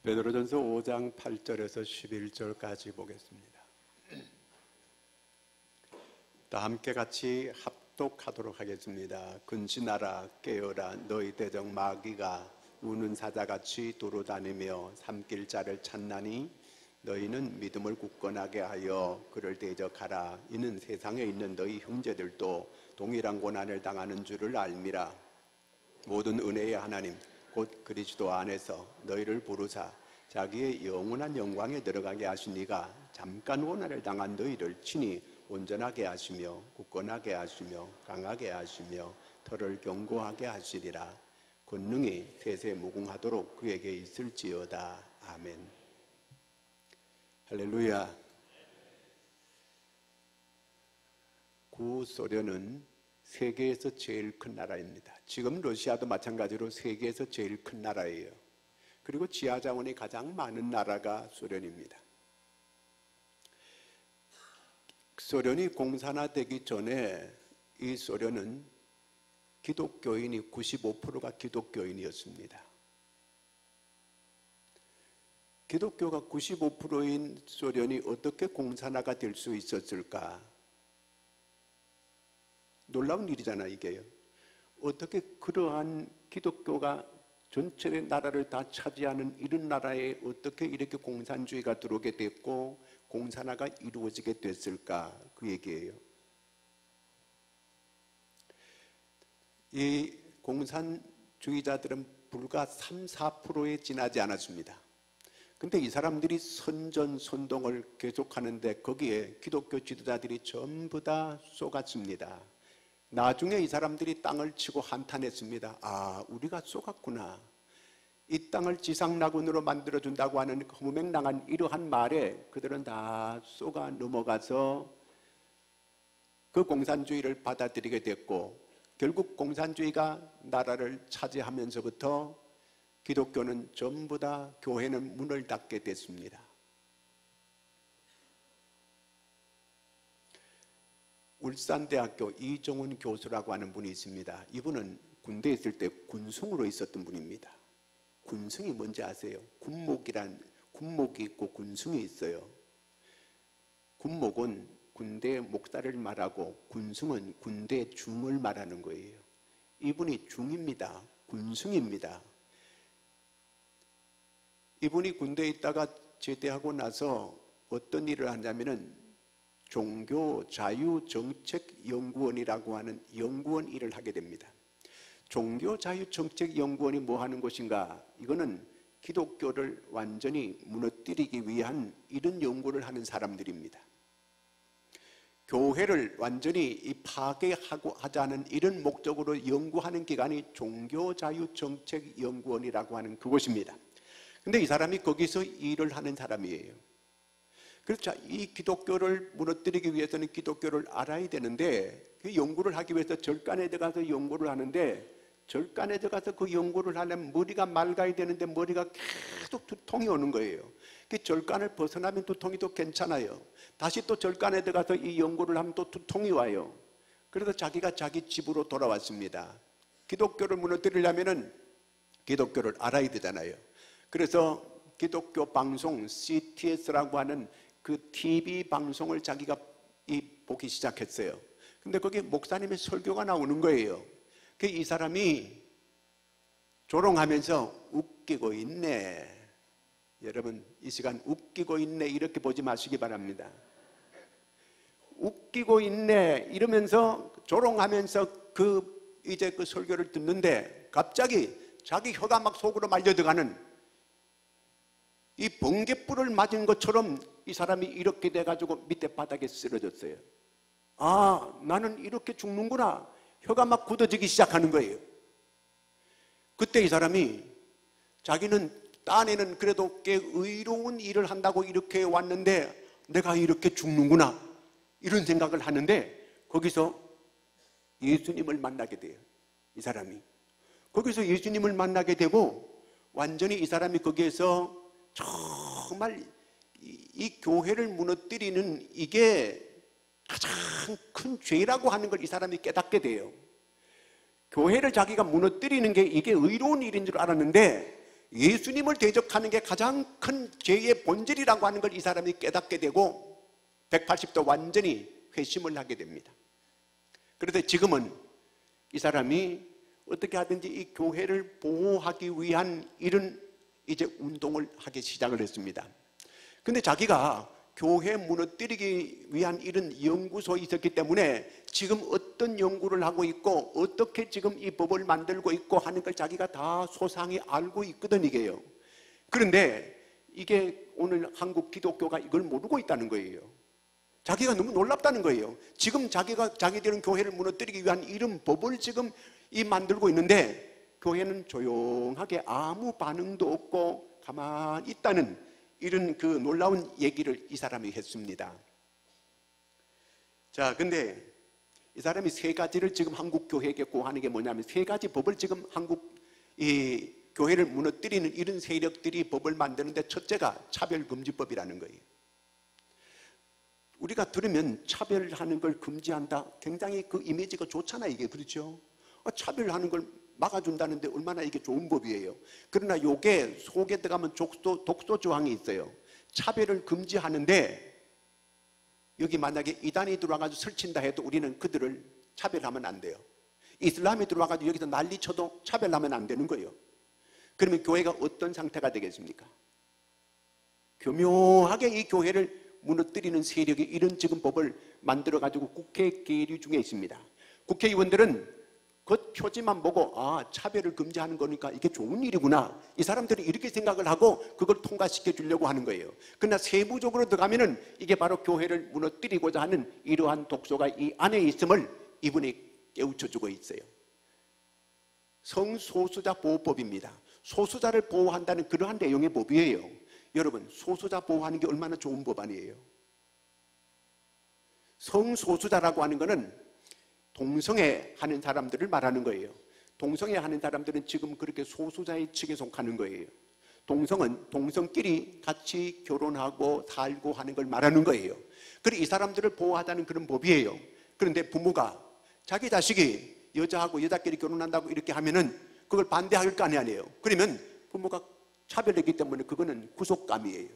베드로전서 5장 8절에서 11절까지 보겠습니다. 다 함께 같이 합독하도록 하겠습니다. 근신하라 깨어라 너희 대적 마귀가 우는 사자같이 두루다니며 삼킬 자를 찾나니 너희는 믿음을 굳건하게 하여 그를 대적하라. 이는 세상에 있는 너희 형제들도 동일한 고난을 당하는 줄을 알미라. 모든 은혜의 하나님 곧 그리스도 안에서 너희를 부르사 자기의 영원한 영광에 들어가게 하시니가 잠깐 고난을 당한 너희를 친히 온전하게 하시며 굳건하게 하시며 강하게 하시며 털을 견고하게 하시리라. 권능이 세세 무궁하도록 그에게 있을지어다. 아멘. 할렐루야. 구소련은 세계에서 제일 큰 나라입니다. 지금 러시아도 마찬가지로 세계에서 제일 큰 나라예요. 그리고 지하자원이 가장 많은 나라가 소련입니다. 소련이 공산화되기 전에 이 소련은 기독교인이 95%가 기독교인이었습니다. 기독교가 95%인 소련이 어떻게 공산화가 될 수 있었을까? 놀라운 일이잖아 이게요. 어떻게 그러한 기독교가 전체 나라를 다 차지하는 이런 나라에 어떻게 이렇게 공산주의가 들어오게 됐고 공산화가 이루어지게 됐을까? 그 얘기예요. 이 공산주의자들은 불과 3, 4%에 지나지 않았습니다. 근데 이 사람들이 선전선동을 계속하는데 거기에 기독교 지도자들이 전부 다 속았습니다. 나중에 이 사람들이 땅을 치고 한탄했습니다. 아, 우리가 속았구나. 이 땅을 지상낙원으로 만들어준다고 하는 허무맹랑한 이러한 말에 그들은 다 속아 넘어가서 그 공산주의를 받아들이게 됐고 결국 공산주의가 나라를 차지하면서부터 기독교는 전부 다 교회는 문을 닫게 됐습니다. 울산대학교 이종훈 교수라고 하는 분이 있습니다. 이분은 군대에 있을 때 군승으로 있었던 분입니다. 군승이 뭔지 아세요? 군목이 있고 군승이 있어요. 군목은 군대 목사를 말하고 군승은 군대 중을 말하는 거예요. 이분이 중입니다. 군승입니다. 이분이 군대에 있다가 제대하고 나서 어떤 일을 하냐면은 종교자유정책연구원이라고 하는 연구원 일을 하게 됩니다. 종교자유정책연구원이 뭐 하는 곳인가? 이거는 기독교를 완전히 무너뜨리기 위한 이런 연구를 하는 사람들입니다. 교회를 완전히 파괴하고 하자는 이런 목적으로 연구하는 기관이 종교자유정책연구원이라고 하는 그곳입니다. 근데 이 사람이 거기서 일을 하는 사람이에요. 그렇죠. 이 기독교를 무너뜨리기 위해서는 기독교를 알아야 되는데 그 연구를 하기 위해서 절간에 들어가서 연구를 하는데 절간에 들어가서 그 연구를 하려면 머리가 맑아야 되는데 머리가 계속 두통이 오는 거예요. 그 절간을 벗어나면 두통이 또 괜찮아요. 다시 또 절간에 들어가서 이 연구를 하면 또 두통이 와요. 그래서 자기가 자기 집으로 돌아왔습니다. 기독교를 무너뜨리려면 기독교를 알아야 되잖아요. 그래서 기독교 방송 CTS라고 하는 그 TV 방송을 자기가 보기 시작했어요. 근데 거기에 목사님의 설교가 나오는 거예요. 이 사람이 조롱하면서 웃기고 있네. 여러분 이 시간 웃기고 있네 이렇게 보지 마시기 바랍니다. 웃기고 있네 이러면서 조롱하면서 이제 그 설교를 듣는데 갑자기 자기 혀가 막 속으로 말려 들어가는 이 번갯불을 맞은 것처럼 이 사람이 이렇게 돼가지고 밑에 바닥에 쓰러졌어요. 아, 나는 이렇게 죽는구나. 혀가 막 굳어지기 시작하는 거예요. 그때 이 사람이 자기는 딴에는 그래도 꽤 의로운 일을 한다고 이렇게 왔는데 내가 이렇게 죽는구나 이런 생각을 하는데 거기서 예수님을 만나게 돼요. 이 사람이 거기서 예수님을 만나게 되고 완전히 이 사람이 거기에서 정말 이 교회를 무너뜨리는 이게 가장 큰 죄라고 하는 걸 이 사람이 깨닫게 돼요. 교회를 자기가 무너뜨리는 게 이게 의로운 일인 줄 알았는데 예수님을 대적하는 게 가장 큰 죄의 본질이라고 하는 걸 이 사람이 깨닫게 되고 180도 완전히 회심을 하게 됩니다. 그런데 지금은 이 사람이 어떻게 하든지 이 교회를 보호하기 위한 이런 이제 운동을 하기 시작을 했습니다. 근데 자기가 교회 무너뜨리기 위한 이런 연구소에 있었기 때문에 지금 어떤 연구를 하고 있고 어떻게 지금 이 법을 만들고 있고 하는 걸 자기가 다 소상히 알고 있거든 이게요. 그런데 이게 오늘 한국 기독교가 이걸 모르고 있다는 거예요. 자기가 너무 놀랍다는 거예요. 지금 자기들은 교회를 무너뜨리기 위한 이런 법을 지금 만들고 있는데 교회는 조용하게 아무 반응도 없고 가만히 있다는 이런 그 놀라운 얘기를 이 사람이 했습니다. 자, 근데 이 사람이 세 가지를 지금 한국 교회에게 고하는 게 뭐냐면 세 가지 법을 지금 한국 이 교회를 무너뜨리는 이런 세력들이 법을 만드는데 첫째가 차별금지법이라는 거예요. 우리가 들으면 차별하는 걸 금지한다. 굉장히 그 이미지가 좋잖아요, 이게. 그렇죠? 차별하는 걸 막아준다는데 얼마나 이게 좋은 법이에요. 그러나 요게 속에 들어가면 독소 조항이 있어요. 차별을 금지하는데 여기 만약에 이단이 들어와가지고 설친다 해도 우리는 그들을 차별하면 안 돼요. 이슬람이 들어와가지고 여기서 난리 쳐도 차별하면 안 되는 거예요. 그러면 교회가 어떤 상태가 되겠습니까? 교묘하게 이 교회를 무너뜨리는 세력이 이런 지금 법을 만들어가지고 국회 계류 중에 있습니다. 국회의원들은 그 표지만 보고 차별을 금지하는 거니까 이게 좋은 일이구나. 이 사람들이 이렇게 생각을 하고 그걸 통과시켜 주려고 하는 거예요. 그러나 세부적으로 들어가면은 이게 바로 교회를 무너뜨리고자 하는 이러한 독소가 이 안에 있음을 이분이 깨우쳐 주고 있어요. 성소수자 보호법입니다. 소수자를 보호한다는 그러한 내용의 법이에요. 여러분, 소수자 보호하는 게 얼마나 좋은 법 아니에요? 성소수자라고 하는 거는 동성애 하는 사람들을 말하는 거예요. 동성애 하는 사람들은 지금 그렇게 소수자의 측에 속하는 거예요. 동성은 동성끼리 같이 결혼하고 살고 하는 걸 말하는 거예요. 그리고 이 사람들을 보호하자는 그런 법이에요. 그런데 부모가 자기 자식이 여자하고 여자끼리 결혼한다고 이렇게 하면은 그걸 반대할 거 아니에요. 그러면 부모가 차별했기 때문에 그거는 구속감이에요.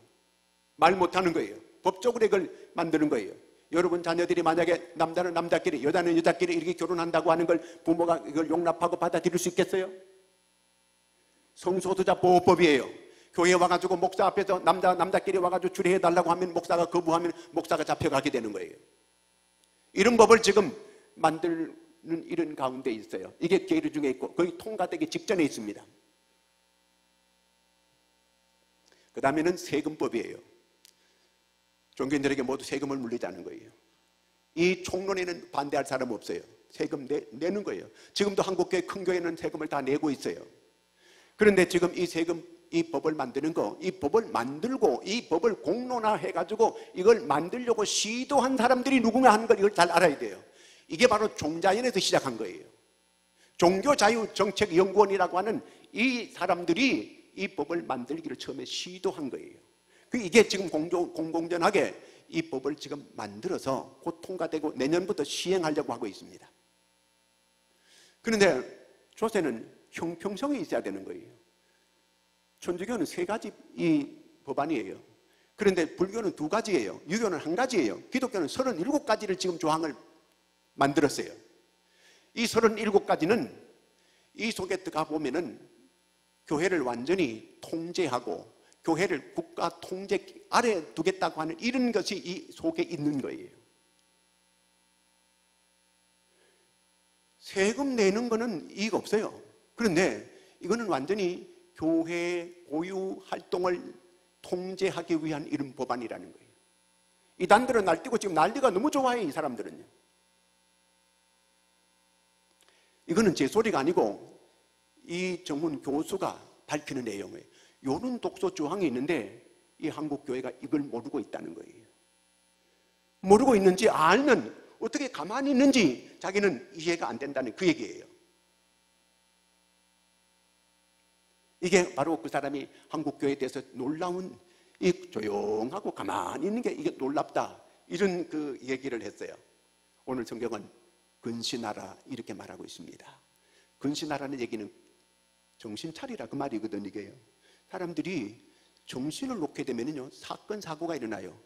말 못하는 거예요. 법적으로 이걸 만드는 거예요. 여러분 자녀들이 만약에 남자는 남자끼리 여자는 여자끼리 이렇게 결혼한다고 하는 걸 부모가 이걸 용납하고 받아들일 수 있겠어요? 성소수자 보호법이에요. 교회에 와가지고 목사 앞에서 남자끼리 와가지고 주례해달라고 하면 목사가 거부하면 목사가 잡혀가게 되는 거예요. 이런 법을 지금 만드는 이런 가운데 있어요. 이게 계류 중에 있고 거의 통과되기 직전에 있습니다. 그 다음에는 세금법이에요. 종교인들에게 모두 세금을 물리자는 거예요. 이 총론에는 반대할 사람 없어요. 세금 내는 거예요. 지금도 한국교회 큰 교회는 세금을 다 내고 있어요. 그런데 지금 이 세금, 이 법을 만드는 거, 이 법을 만들고 이 법을 공론화해가지고 이걸 만들려고 시도한 사람들이 누구냐 하는 걸 이걸 잘 알아야 돼요. 이게 바로 종자연에서 시작한 거예요. 종교자유정책연구원이라고 하는 이 사람들이 이 법을 만들기를 처음에 시도한 거예요. 이게 지금 공공전하게 이 법을 지금 만들어서 곧 통과되고 내년부터 시행하려고 하고 있습니다. 그런데 조세는 형평성이 있어야 되는 거예요. 천주교는 세 가지 이 법안이에요. 그런데 불교는 두 가지예요. 유교는 한 가지예요. 기독교는 37가지를 지금 조항을 만들었어요. 이 37가지는 이 속에 들어가 보면은 교회를 완전히 통제하고 교회를 국가 통제 아래 두겠다고 하는 이런 것이 이 속에 있는 거예요. 세금 내는 거는 이익 없어요. 그런데 이거는 완전히 교회 고유 활동을 통제하기 위한 이런 법안이라는 거예요. 이단들은 날뛰고 지금 난리가 너무 좋아요. 이 사람들은요. 이거는 제 소리가 아니고 이 전문 교수가 밝히는 내용이에요. 이런 독소 조항이 있는데 이 한국교회가 이걸 모르고 있다는 거예요. 모르고 있는지 알면 어떻게 가만히 있는지 자기는 이해가 안 된다는 그 얘기예요. 이게 바로 그 사람이 한국교회에 대해서 놀라운 이 조용하고 가만히 있는 게 이게 놀랍다 이런 그 얘기를 했어요. 오늘 성경은 근신하라 이렇게 말하고 있습니다. 근신하라는 얘기는 정신 차리라 그 말이거든 이게요. 사람들이 정신을 놓게 되면요 사건 사고가 일어나요.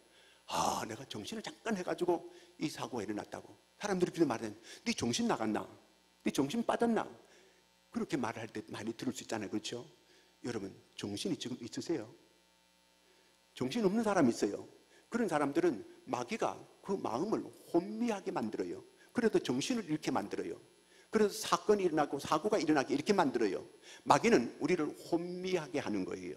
아, 내가 정신을 잠깐 해가지고 이 사고가 일어났다고. 사람들이 그렇게 말하는, 네 정신 나갔나? 네 정신 빠졌나? 그렇게 말할 때 많이 들을 수 있잖아요. 그렇죠? 여러분, 정신이 지금 있으세요? 정신 없는 사람이 있어요. 그런 사람들은 마귀가 그 마음을 혼미하게 만들어요. 그래도 정신을 잃게 만들어요. 그래서 사건이 일어나고 사고가 일어나게 이렇게 만들어요. 마귀는 우리를 혼미하게 하는 거예요.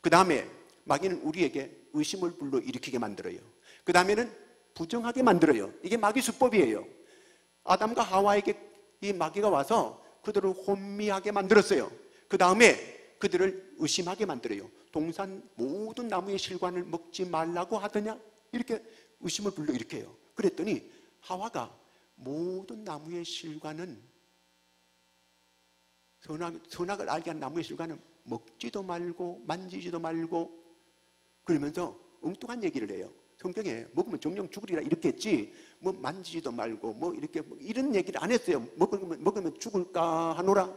그 다음에 마귀는 우리에게 의심을 불러일으키게 만들어요. 그 다음에는 부정하게 만들어요. 이게 마귀 수법이에요. 아담과 하와에게 이 마귀가 와서 그들을 혼미하게 만들었어요. 그 다음에 그들을 의심하게 만들어요. 동산 모든 나무의 실과를 먹지 말라고 하더냐? 이렇게 의심을 불러일으켜요. 그랬더니 하와가 모든 나무의 실과는, 선악을 알게 한 나무의 실과는 먹지도 말고 만지지도 말고, 그러면서 엉뚱한 얘기를 해요. 성경에 먹으면 정령 죽으리라 이렇게 했지, 뭐 만지지도 말고 뭐 이렇게 이런 얘기를 안 했어요. 먹으면 죽을까 하노라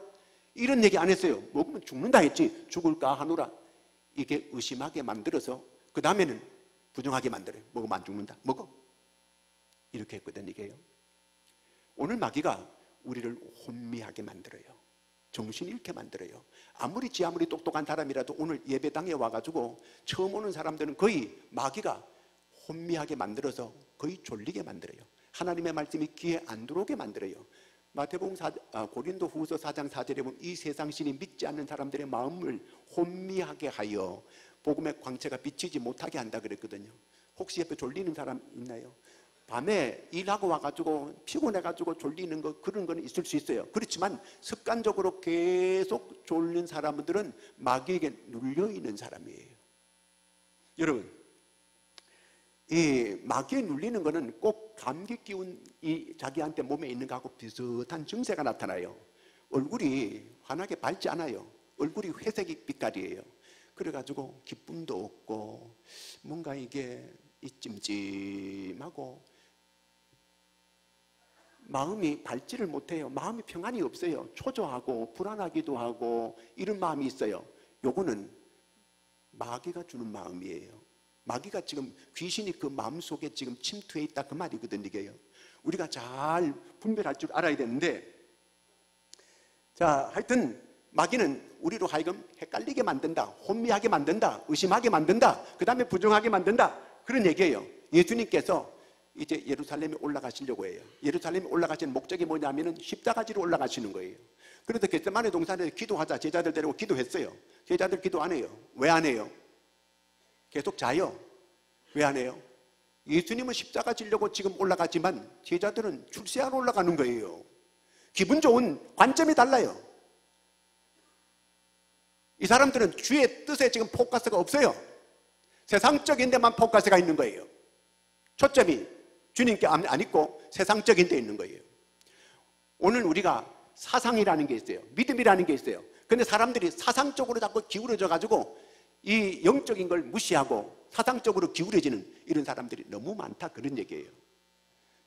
이런 얘기 안 했어요. 먹으면 죽는다 했지 죽을까 하노라. 이게 의심하게 만들어서 그 다음에는 부정하게 만들어요. 먹으면 안 죽는다, 먹어, 이렇게 했거든. 이게요, 오늘 마귀가 우리를 혼미하게 만들어요. 정신 잃게 만들어요. 아무리 똑똑한 사람이라도 오늘 예배당에 와가지고 처음 오는 사람들은 거의 마귀가 혼미하게 만들어서 거의 졸리게 만들어요. 하나님의 말씀이 귀에 안 들어오게 만들어요. 마태복음 고린도 후서 4장 4절에 보면 이 세상 신이 믿지 않는 사람들의 마음을 혼미하게 하여 복음의 광채가 비치지 못하게 한다 그랬거든요. 혹시 옆에 졸리는 사람 있나요? 밤에 일하고 와가지고 피곤해가지고 졸리는 거, 그런 거는 있을 수 있어요. 그렇지만 습관적으로 계속 졸린 사람들은 마귀에게 눌려있는 사람이에요. 여러분, 이 마귀에 눌리는 거는 꼭 감기 기운이 자기한테 몸에 있는 거하고 비슷한 증세가 나타나요. 얼굴이 환하게 밝지 않아요. 얼굴이 회색 빛깔이에요. 그래가지고 기쁨도 없고 뭔가 이게 찜찜하고 마음이 밝지를 못해요. 마음이 평안이 없어요. 초조하고 불안하기도 하고 이런 마음이 있어요. 요거는 마귀가 주는 마음이에요. 마귀가 지금, 귀신이 그 마음속에 지금 침투해 있다 그 말이거든. 이게요, 우리가 잘 분별할 줄 알아야 되는데, 자, 하여튼 마귀는 우리로 하여금 헷갈리게 만든다, 혼미하게 만든다, 의심하게 만든다, 그 다음에 부정하게 만든다, 그런 얘기예요. 예수님께서 이제 예루살렘에 올라가시려고 해요. 예루살렘에 올라가시는 목적이 뭐냐면은 십자가지로 올라가시는 거예요. 그래서 겟세마네 동산에서 기도하자 제자들 데리고 기도했어요. 제자들 기도 안 해요. 왜 안 해요? 계속 자요. 왜 안 해요? 예수님은 십자가 지려고 지금 올라가지만 제자들은 출세하러 올라가는 거예요. 기분 좋은 관점이 달라요. 이 사람들은 주의 뜻에 지금 포커스가 없어요. 세상적인 데만 포커스가 있는 거예요. 초점이 주님께 안 있고 세상적인 데 있는 거예요. 오늘 우리가 사상이라는 게 있어요. 믿음이라는 게 있어요. 근데 사람들이 사상적으로 자꾸 기울어져 가지고 이 영적인 걸 무시하고 사상적으로 기울어지는 이런 사람들이 너무 많다, 그런 얘기예요.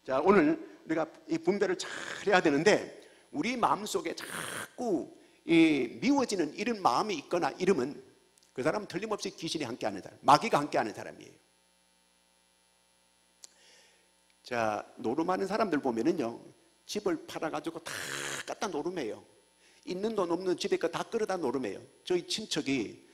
자, 오늘 우리가 이 분별을 잘 해야 되는데, 우리 마음속에 자꾸 이 미워지는 이런 마음이 있거나 이러면 그 사람은 틀림없이 귀신이 함께하는 사람, 마귀가 함께하는 사람이에요. 자, 노름하는 사람들 보면은요, 집을 팔아가지고 다 갖다 노름해요. 있는 돈 없는 집에 거 다 끌어다 노름해요. 저희 친척이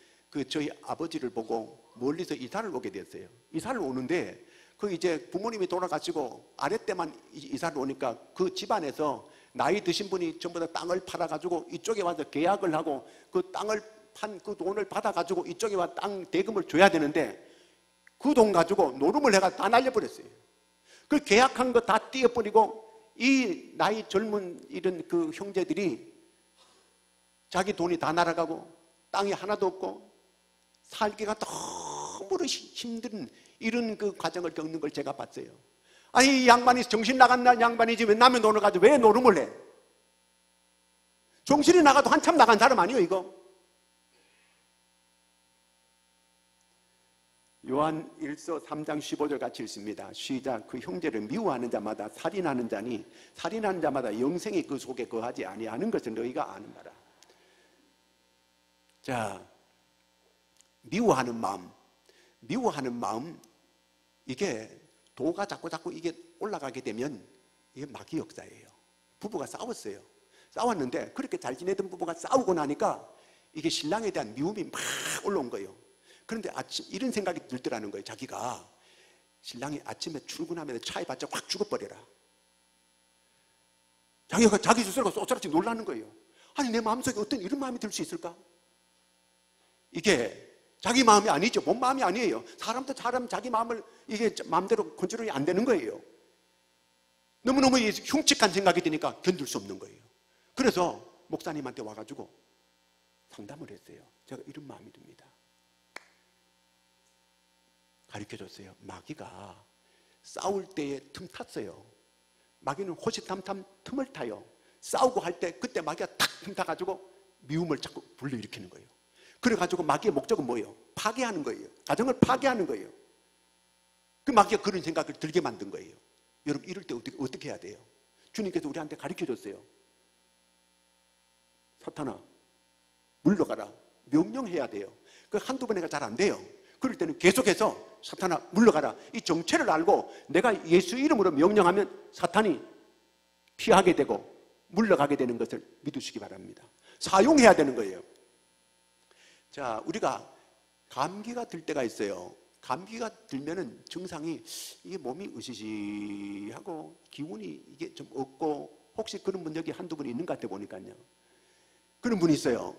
저희 아버지를 보고 멀리서 이사를 오게 됐어요. 이사를 오는데 이제 부모님이 돌아가시고 아랫때만 이사를 오니까 그 집안에서 나이 드신 분이 전부 다 땅을 팔아가지고 이쪽에 와서 계약을 하고 그 땅을 판 그 돈을 받아가지고 이쪽에 와 땅 대금을 줘야 되는데 그 돈 가지고 노름을 해가 다 날려버렸어요. 그 계약한 거 다 띄어버리고 이 나이 젊은 이런 그 형제들이 자기 돈이 다 날아가고 땅이 하나도 없고 살기가 너무 힘든 이런 그 과정을 겪는 걸 제가 봤어요. 아니, 이 양반이 정신 나간 양반이지 왜 남의 돈을 가지고 왜 노름을 해? 정신이 나가도 한참 나간 사람 아니에요 이거? 요한 1서 3장 15절 같이 읽습니다. 시작. 그 형제를 미워하는 자마다 살인하는 자니 살인하는 자마다 영생이 그 속에 거하지 아니하는 것을 너희가 아는 바라. 자, 미워하는 마음, 이게 도가 자꾸 이게 올라가게 되면 이게 마귀 역사예요. 부부가 싸웠어요. 싸웠는데 그렇게 잘 지내던 부부가 싸우고 나니까 이게 신랑에 대한 미움이 막 올라온 거예요. 그런데 아침 이런 생각이 들더라는 거예요. 자기가 신랑이 아침에 출근하면 차에 받쳐 확 죽어버려라. 자기가 자기 스스로가 쏘스라치 놀라는 거예요. 아니 내 마음속에 어떤 이런 마음이 들 수 있을까? 이게 자기 마음이 아니죠. 본 마음이 아니에요. 사람도 자기 마음을 이게 마음대로 컨트롤이 안 되는 거예요. 너무너무 흉측한 생각이 드니까 견딜 수 없는 거예요. 그래서 목사님한테 와가지고 상담을 했어요. 제가 이런 마음이 듭니다. 가르쳐줬어요. 마귀가 싸울 때에 틈 탔어요. 마귀는 호시탐탐 틈을 타요. 싸우고 할 때 그때 마귀가 탁 틈 타가지고 미움을 자꾸 불러일으키는 거예요. 그래가지고 마귀의 목적은 뭐예요? 파괴하는 거예요. 가정을 파괴하는 거예요. 그 마귀가 그런 생각을 들게 만든 거예요. 여러분 이럴 때 어떻게 해야 돼요? 주님께서 우리한테 가르쳐줬어요. 사탄아 물러가라. 명령해야 돼요. 그 한두 번 해가 잘 안 돼요. 그럴 때는 계속해서 사탄아 물러가라. 이 정체를 알고 내가 예수 이름으로 명령하면 사탄이 피하게 되고 물러가게 되는 것을 믿으시기 바랍니다. 사용해야 되는 거예요. 자, 우리가 감기가 들 때가 있어요. 감기가 들면은 증상이 이게 몸이 으시시하고 기운이 이게 좀 없고, 혹시 그런 분 여기 한두 분 있는 것 같아 보니까요. 그런 분이 있어요.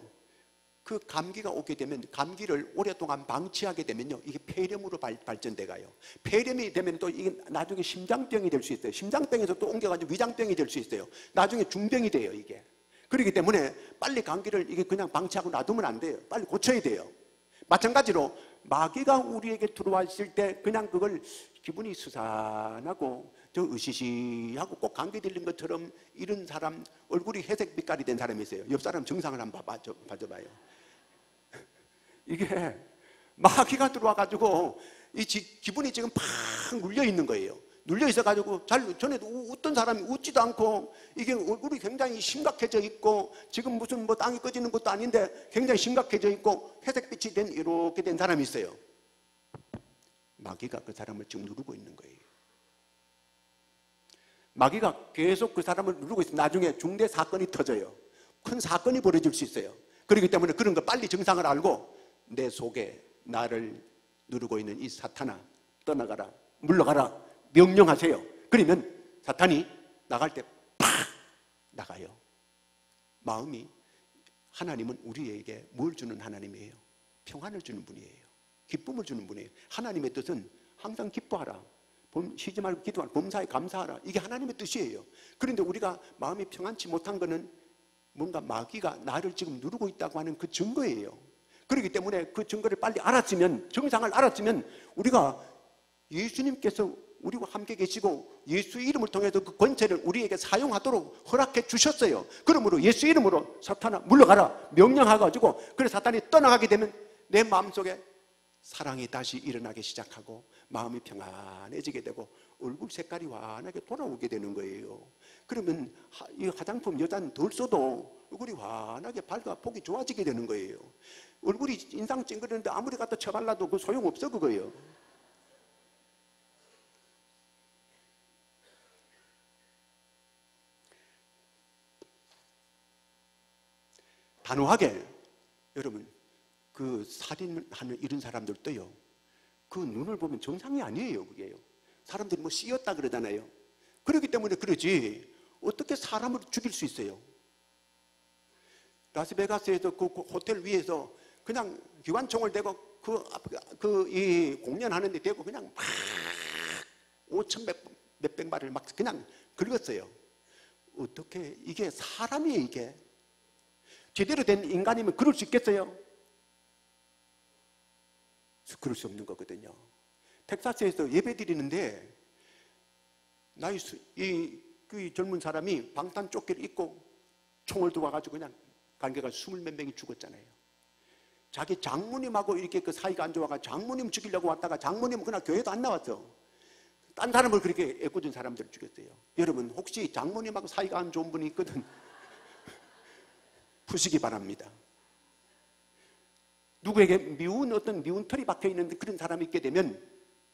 그 감기가 오게 되면 감기를 오랫동안 방치하게 되면요, 이게 폐렴으로 발전돼 가요. 폐렴이 되면 또 이게 나중에 심장병이 될 수 있어요. 심장병에서 또 옮겨가지고 위장병이 될 수 있어요. 나중에 중병이 돼요, 이게. 그렇기 때문에 빨리 감기를 이게 그냥 방치하고 놔두면 안 돼요. 빨리 고쳐야 돼요. 마찬가지로 마귀가 우리에게 들어왔을 때 그냥 그걸 기분이 스산하고 좀 으시시하고 꼭 감기 들린 것처럼 이런 사람 얼굴이 회색 빛깔이 된 사람이 있어요. 옆 사람 정상을 한번 봐줘봐요. 이게 마귀가 들어와가지고 이 기분이 지금 팍 눌려 있는 거예요. 눌려 있어가지고 전에도 웃던 사람이 웃지도 않고 이게 얼굴이 굉장히 심각해져 있고, 지금 무슨 뭐 땅이 꺼지는 것도 아닌데 굉장히 심각해져 있고 회색빛이 된 이렇게 된 사람이 있어요. 마귀가 그 사람을 지금 누르고 있는 거예요. 마귀가 계속 그 사람을 누르고 있으면 나중에 중대 사건이 터져요. 큰 사건이 벌어질 수 있어요. 그렇기 때문에 그런 거 빨리 증상을 알고 내 속에 나를 누르고 있는 이 사탄아 떠나가라, 물러가라 명령하세요. 그러면 사탄이 나갈 때 팍 나가요. 마음이, 하나님은 우리에게 뭘 주는 하나님이에요? 평안을 주는 분이에요. 기쁨을 주는 분이에요. 하나님의 뜻은 항상 기뻐하라, 쉬지 말고 기도하라, 범사에 감사하라. 이게 하나님의 뜻이에요. 그런데 우리가 마음이 평안치 못한 거는 뭔가 마귀가 나를 지금 누르고 있다고 하는 그 증거예요. 그렇기 때문에 그 증거를 빨리 알았으면, 정상을 알았으면 우리가 예수님께서 우리와 함께 계시고 예수 이름을 통해서 그 권세를 우리에게 사용하도록 허락해 주셨어요. 그러므로 예수 이름으로 사탄아 물러가라 명령해가지고, 그래서 사탄이 떠나가게 되면 내 마음속에 사랑이 다시 일어나기 시작하고 마음이 평안해지게 되고 얼굴 색깔이 환하게 돌아오게 되는 거예요. 그러면 이 화장품 여자는 덜 써도 얼굴이 환하게 밝아 보기 좋아지게 되는 거예요. 얼굴이 인상 찡그리는데 아무리 갖다 쳐발라도 그 소용없어 그거예요. 단호하게 여러분, 그 살인하는 이런 사람들도요, 그 눈을 보면 정상이 아니에요. 그게요. 사람들이 뭐 씌었다 그러잖아요. 그렇기 때문에 그러지 어떻게 사람을 죽일 수 있어요? 라스베가스에서 그 호텔 위에서 그냥 기관총을 대고 이 공연하는데 대고 그냥 막 5천 몇백 발을 막 그냥 긁었어요. 어떻게 이게 사람이에요? 이게 제대로 된 인간이면 그럴 수 있겠어요? 그럴 수 없는 거거든요. 텍사스에서 예배 드리는데 그 젊은 사람이 방탄 조끼를 입고 총을 들어와가지고 그냥 관계가 20몇 명이 죽었잖아요. 자기 장모님하고 이렇게 그 사이가 안 좋아가 장모님 죽이려고 왔다가 장모님은 그냥 교회도 안 나왔어. 딴 사람을 그렇게 애꿎은 사람들을 죽였어요. 여러분 혹시 장모님하고 사이가 안 좋은 분이 있거든 푸시기 바랍니다. 누구에게 어떤 미운 털이 박혀 있는 그런 사람이 있게 되면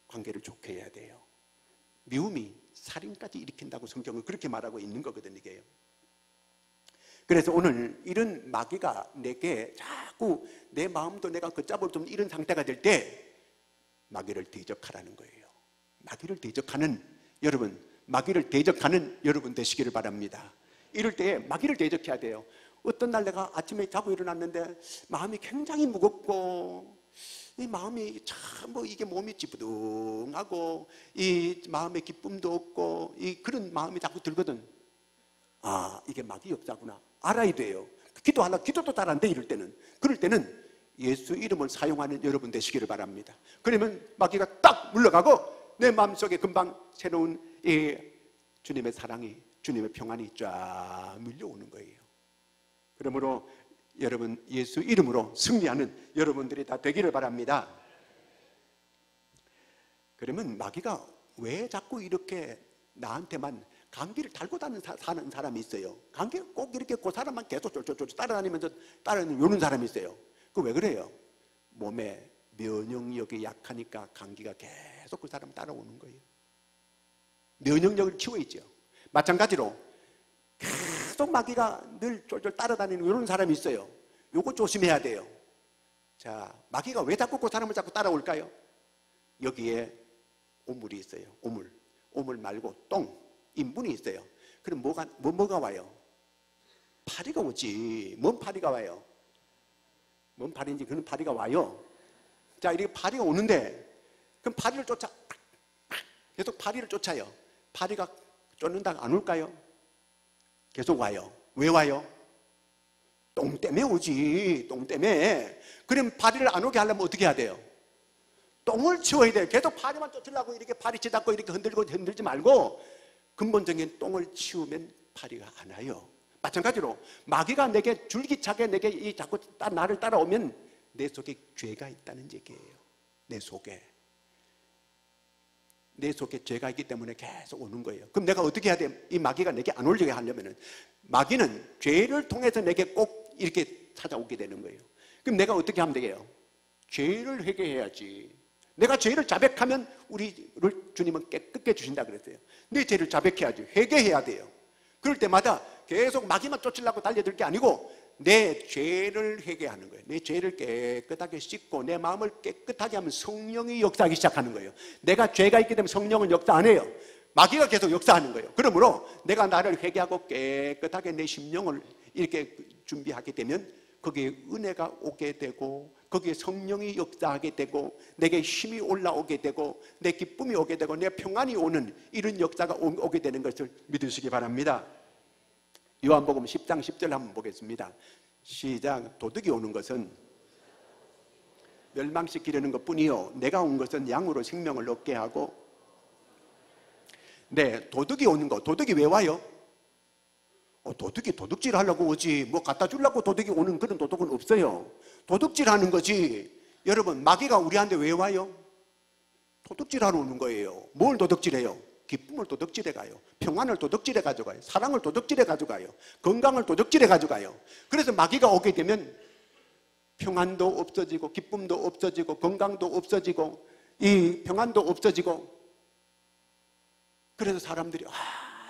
관계를 좋게 해야 돼요. 미움이 살인까지 일으킨다고 성경은 그렇게 말하고 있는 거거든요, 이게요. 그래서 오늘 이런 마귀가 내게 자꾸 내 마음도 내가 걷잡을 좀 이런 상태가 될 때 마귀를 대적하라는 거예요. 마귀를 대적하는 여러분 되시기를 바랍니다. 이럴 때 마귀를 대적해야 돼요. 어떤 날 내가 아침에 자고 일어났는데 마음이 굉장히 무겁고 이 마음이 참 이게 몸이 찌뿌둥하고 이 마음에 기쁨도 없고 그런 마음이 자꾸 들거든. 아, 이게 마귀 역사구나 알아야 돼요. 기도도 잘 안 돼. 그럴 때는 예수 이름을 사용하는 여러분 되시기를 바랍니다. 그러면 마귀가 딱 물러가고 내 마음속에 금방 새로운 주님의 사랑이, 주님의 평안이 쫙 밀려오는 거예요. 그러므로 여러분 예수 이름으로 승리하는 여러분들이 다 되기를 바랍니다. 그러면 마귀가 왜 자꾸 이렇게 나한테만 감기를 달고 사는 사람이 있어요. 감기를 꼭 이렇게 그 사람만 계속 쫄쫄쫄 따라다니면서 요런 사람이 있어요. 그 왜 그래요? 몸에 면역력이 약하니까 감기가 계속 그 사람 따라오는 거예요. 면역력을 키워있죠. 마찬가지로 계속 마귀가 늘 쫄쫄 따라다니는 이런 사람이 있어요. 요거 조심해야 돼요. 자, 마귀가 왜 자꾸 그 사람을 자꾸 따라올까요? 여기에 오물이 있어요. 오물 말고 인분이 있어요. 그럼 뭐가 와요? 파리가 오지. 뭔 파리가 와요? 뭔 파리인지 그런 파리가 와요. 자, 이렇게 파리가 오는데 그럼 파리를 계속 파리를 쫓아요. 파리가 쫓는다가 안 올까요? 계속 와요. 왜 와요? 똥 때문에 오지. 똥 때문에. 그럼 파리를 안 오게 하려면 어떻게 해야 돼요? 똥을 치워야 돼요. 계속 파리만 쫓으려고 이렇게 파리채 잡고 이렇게 흔들지 말고 근본적인 똥을 치우면 파리가 안 와요. 마찬가지로 마귀가 내게 줄기차게 내게 자꾸 나를 따라오면 내 속에 죄가 있다는 얘기예요. 내 속에 죄가 있기 때문에 계속 오는 거예요. 그럼 내가 어떻게 해야 돼? 이 마귀가 내게 안 올리게 하려면은 마귀는 죄를 통해서 내게 꼭 이렇게 찾아오게 되는 거예요. 그럼 내가 어떻게 하면 되게요? 죄를 회개해야지. 내가 죄를 자백하면 우리를 주님은 깨끗게 주신다 그랬어요. 내 죄를 자백해야지. 회개해야 돼요. 그럴 때마다 계속 마귀만 쫓으려고 달려들 게 아니고 내 죄를 회개하는 거예요. 내 죄를 깨끗하게 씻고 내 마음을 깨끗하게 하면 성령이 역사하기 시작하는 거예요. 내가 죄가 있기 때문에 성령은 역사 안 해요. 마귀가 계속 역사하는 거예요. 그러므로 내가 나를 회개하고 깨끗하게 내 심령을 이렇게 준비하게 되면 거기에 은혜가 오게 되고 거기에 성령이 역사하게 되고 내게 힘이 올라오게 되고 내 기쁨이 오게 되고 내 평안이 오는 이런 역사가 오게 되는 것을 믿으시기 바랍니다. 요한복음 10장 10절 한번 보겠습니다. 시작. 도둑이 오는 것은 멸망시키려는 것뿐이요 내가 온 것은 양으로 생명을 얻게 하고. 네, 도둑이 오는 거. 도둑이 왜 와요? 도둑이 도둑질 하려고 오지 뭐 갖다 주려고 도둑이 오는 그런 도둑은 없어요. 도둑질 하는 거지. 여러분 마귀가 우리한테 왜 와요? 도둑질 하러 오는 거예요. 뭘 도둑질해요? 기쁨을 도둑질해 가요. 평안을 도둑질해 가져가요. 사랑을 도둑질해 가져가요. 건강을 도둑질해 가져가요. 그래서 마귀가 오게 되면 평안도 없어지고 기쁨도 없어지고 건강도 없어지고 이 평안도 없어지고 그래서 사람들이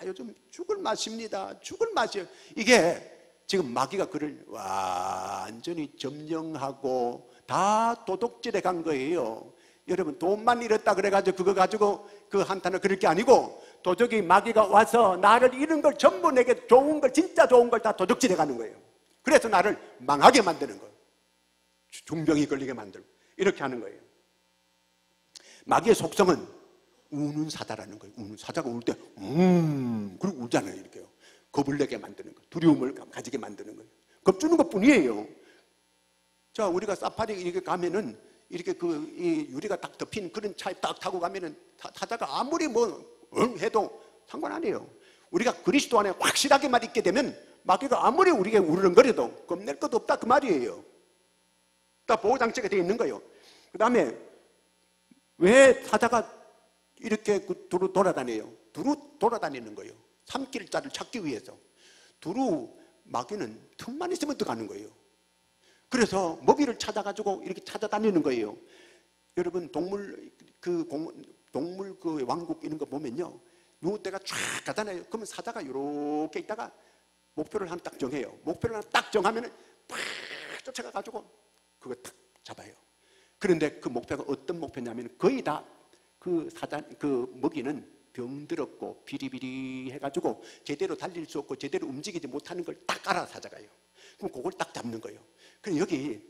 요즘 죽을 맛입니다. 죽을 맛이에요. 이게 지금 마귀가 그를 완전히 점령하고 다 도둑질해 간 거예요. 여러분 돈만 잃었다 그래가지고 그거 가지고 그 한탄을 그럴 게 아니고 도둑이 마귀가 와서 나를 잃은 걸 전부 내게 좋은 걸 진짜 좋은 걸 다 도둑질해 가는 거예요. 그래서 나를 망하게 만드는 거예요. 중병이 걸리게 만들고 이렇게 하는 거예요. 마귀의 속성은 우는 사자라는 거예요. 우는 사자가 울 때 그리고 울잖아요. 이렇게요. 겁을 내게 만드는 거예요. 두려움을 가지게 만드는 거예요. 겁주는 것뿐이에요. 자, 우리가 사파리 이렇게 가면은 이렇게 이 유리가 딱 덮인 그런 차에 딱 타고 가면은 사자가 아무리 해도 상관 안 해요. 우리가 그리스도 안에 확실하게만 있게 되면 마귀가 아무리 우리에게 우르렁거려도 겁낼 것도 없다 그 말이에요. 다 보호장치가 되어 있는 거예요. 그 다음에 왜 사자가 이렇게 두루 돌아다녀요? 두루 돌아다니는 거예요. 삼킬자를 찾기 위해서. 두루 마귀는 틈만 있으면 들어가는 거예요. 그래서 먹이를 찾아가지고 이렇게 찾아다니는 거예요. 여러분 동물 그 왕국 이런 거 보면요, 누구때가 쫙 가잖아요. 그러면 사자가 이렇게 있다가 목표를 하나 딱 정해요. 목표를 하나 딱 정하면은 팍 쫓아가가지고 그거 딱 잡아요. 그런데 그 목표가 어떤 목표냐면 거의 다 그 사자 그 먹이는 병들었고 비리비리 해가지고 제대로 달릴 수 없고 제대로 움직이지 못하는 걸 딱 알아 사자가요. 그럼 그걸 딱 잡는 거예요. 그럼 여기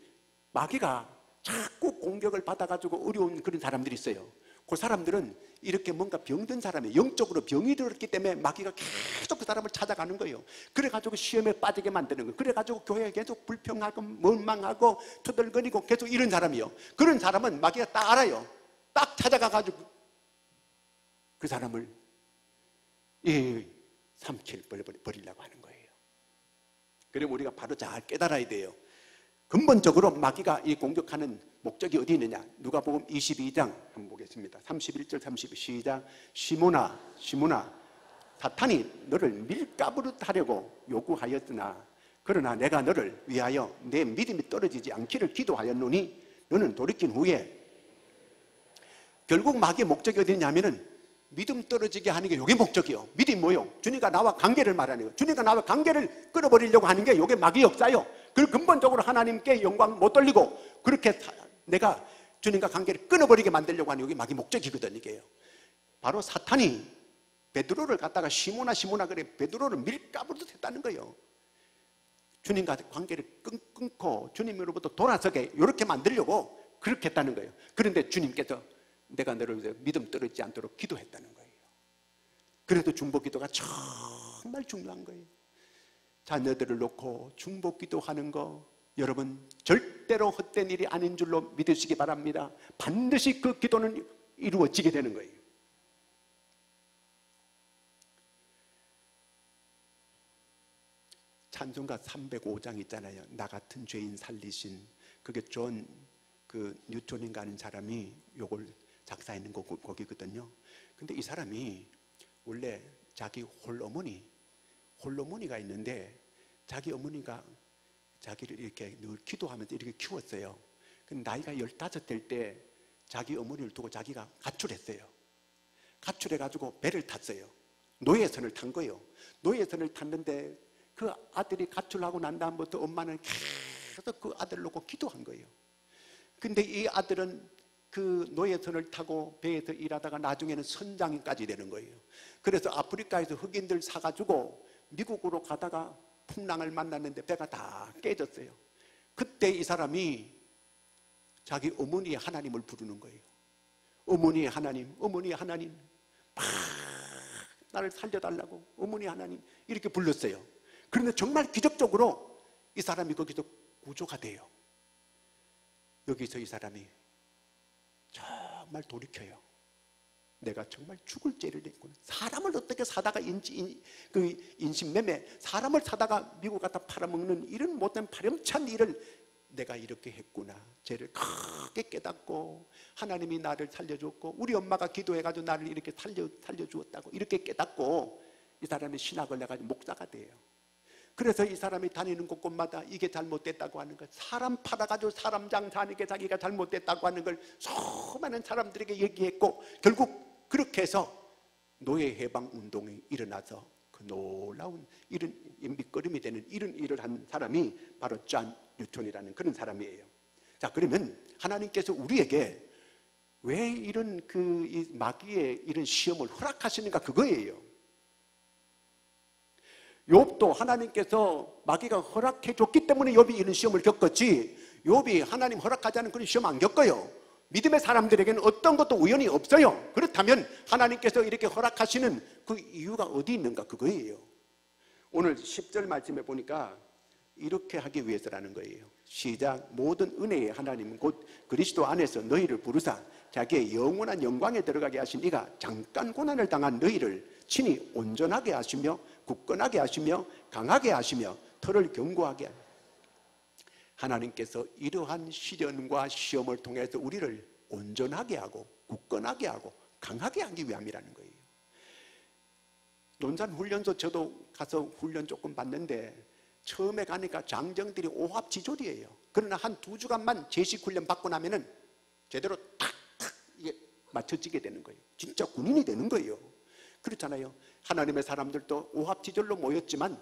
마귀가 자꾸 공격을 받아가지고 어려운 그런 사람들이 있어요. 그 사람들은 이렇게 뭔가 병든 사람이 영적으로 병이 들었기 때문에 마귀가 계속 그 사람을 찾아가는 거예요. 그래가지고 시험에 빠지게 만드는 거예요. 그래가지고 교회에 계속 불평하고 원망하고 투덜거리고 계속 이런 사람이요. 그런 사람은 마귀가 딱 알아요. 딱 찾아가가지고 그 사람을 삼켜버리려고 하는 거예요. 그리고 우리가 바로 잘 깨달아야 돼요. 근본적으로 마귀가 이 공격하는 목적이 어디 있느냐? 누가복음 22장 한번 보겠습니다. 31절 32 시작. 시몬아 사탄이 너를 밀가부릇 하려고 요구하였으나 그러나 내가 너를 위하여 내 믿음이 떨어지지 않기를 기도하였노니 너는 돌이킨 후에. 결국 마귀의 목적이 어디 있냐면은 믿음 떨어지게 하는 게 이게 목적이요. 믿음이 뭐요? 주님과 나와 관계를 말하는 거예요. 주님과 나와 관계를 끊어버리려고 하는 게 이게 마귀의 역사요. 그 근본적으로 하나님께 영광 못 돌리고 그렇게 내가 주님과 관계를 끊어버리게 만들려고 하는 게 마귀의 목적이거든. 이게요. 바로 사탄이 베드로를 갖다가 시모나 그래 베드로를 밀가부르듯 했다는 거예요. 주님과 관계를 끊고 주님으로부터 돌아서게 이렇게 만들려고 그렇게 했다는 거예요. 그런데 주님께서 내가 너를 위해서 믿음 떨어지지 않도록 기도했다는 거예요. 그래도 중보기도가 정말 중요한 거예요. 자녀들을 놓고 중보기도하는 거 여러분 절대로 헛된 일이 아닌 줄로 믿으시기 바랍니다. 반드시 그 기도는 이루어지게 되는 거예요. 찬송가 305장 있잖아요. 나 같은 죄인 살리신, 그게 존 뉴턴인가 하는 사람이 요걸 작사했는 곡이거든요. 근데 이 사람이 원래 자기 홀어머니가 있는데 자기 어머니가 자기를 이렇게 늘 기도하면서 이렇게 키웠어요. 근데 나이가 15될 때 자기 어머니를 두고 자기가 가출했어요. 가출해가지고 배를 탔어요. 노예선을 탄 거예요. 노예선을 탔는데 그 아들이 가출하고 난 다음부터 엄마는 계속 그 아들을 놓고 기도한 거예요. 근데 이 아들은 그 노예선을 타고 배에서 일하다가 나중에는 선장까지 되는 거예요. 그래서 아프리카에서 흑인들 사가지고 미국으로 가다가 풍랑을 만났는데 배가 다 깨졌어요. 그때 이 사람이 자기 어머니의 하나님을 부르는 거예요. 어머니의 하나님 막 나를 살려달라고 어머니 하나님 이렇게 불렀어요. 그런데 정말 기적적으로 이 사람이 거기서 구조가 돼요. 여기서 이 사람이 정말 돌이켜요. 내가 정말 죽을 죄를 냈구나. 사람을 어떻게 사다가 인신매매, 사람을 사다가 미국 갖다 팔아먹는 이런 못된 파렴치한 일을 내가 이렇게 했구나. 죄를 크게 깨닫고 하나님이 나를 살려줬고 우리 엄마가 기도해가지고 나를 이렇게 살려주었다고 이렇게 깨닫고 이 사람이 신학을 해가지고 목사가 돼요. 그래서 이 사람이 다니는 곳곳마다 이게 잘못됐다고 하는 걸, 사람 팔아가지고 사람 장사하는 게 자기가 잘못됐다고 하는 걸 수많은 사람들에게 얘기했고 결국 그렇게 해서 노예 해방 운동이 일어나서 그 놀라운 이런 밑거름이 되는 이런 일을 한 사람이 바로 존 뉴턴이라는 그런 사람이에요. 자, 그러면 하나님께서 우리에게 왜 이런 이 마귀의 이런 시험을 허락하시는가 그거예요. 욥도 하나님께서 마귀가 허락해 줬기 때문에 욥이 이런 시험을 겪었지, 욥이 하나님 허락하지 않은 그런 시험 안 겪어요. 믿음의 사람들에게는 어떤 것도 우연히 없어요. 그렇다면 하나님께서 이렇게 허락하시는 그 이유가 어디 있는가 그거예요. 오늘 10절 말씀에 보니까 이렇게 하기 위해서라는 거예요. 시작. 모든 은혜의 하나님 곧 그리스도 안에서 너희를 부르사 자기의 영원한 영광에 들어가게 하신 이가 잠깐 고난을 당한 너희를 친히 온전하게 하시며 굳건하게 하시며 강하게 하시며 털을 견고하게 하시며, 하나님께서 이러한 시련과 시험을 통해서 우리를 온전하게 하고 굳건하게 하고 강하게 하기 위함이라는 거예요. 논산훈련소 저도 가서 훈련 조금 받는데 처음에 가니까 장정들이 오합지졸이에요. 그러나 한 2주간만 제식 훈련 받고 나면은 제대로 탁탁 이게 맞춰지게 되는 거예요. 진짜 군인이 되는 거예요. 그렇잖아요. 하나님의 사람들도 오합지졸로 모였지만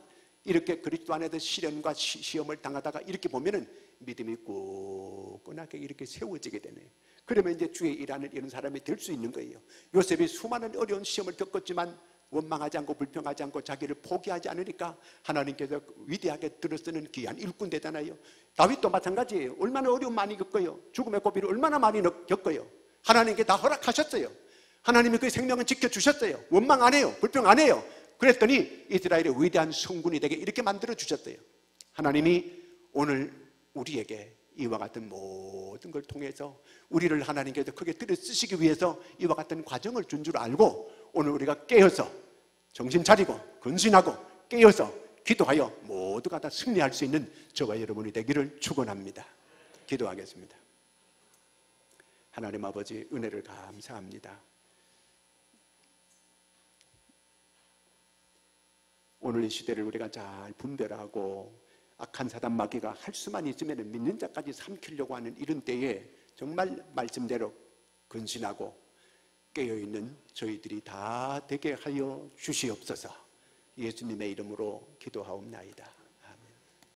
이렇게 그리스도 안에서 시련과 시험을 당하다가 이렇게 보면은 믿음이 굳건하게 이렇게 세워지게 되네요. 그러면 이제 주의 일하는 이런 사람이 될 수 있는 거예요. 요셉이 수많은 어려운 시험을 겪었지만 원망하지 않고 불평하지 않고 자기를 포기하지 않으니까 하나님께서 위대하게 들어쓰는 귀한 일꾼 되잖아요. 다윗도 마찬가지예요. 얼마나 어려움 많이 겪어요. 죽음의 고비를 얼마나 많이 겪어요. 하나님께 다 허락하셨어요. 하나님이 그 생명은 지켜주셨어요. 원망 안 해요. 불평 안 해요. 그랬더니 이스라엘의 위대한 성군이 되게 이렇게 만들어 주셨어요. 하나님이 오늘 우리에게 이와 같은 모든 걸 통해서 우리를 하나님께서 크게 들여 쓰시기 위해서 이와 같은 과정을 준 줄 알고 오늘 우리가 깨어서 정신 차리고 근신하고 깨어서 기도하여 모두가 다 승리할 수 있는 저와 여러분이 되기를 축원합니다. 기도하겠습니다. 하나님 아버지, 은혜를 감사합니다. 오늘 이 시대를 우리가 잘 분별하고 악한 사단 마귀가 할 수만 있으면 믿는 자까지 삼키려고 하는 이런 때에 정말 말씀대로 근신하고 깨어있는 저희들이 다 되게 하여 주시옵소서. 예수님의 이름으로 기도하옵나이다.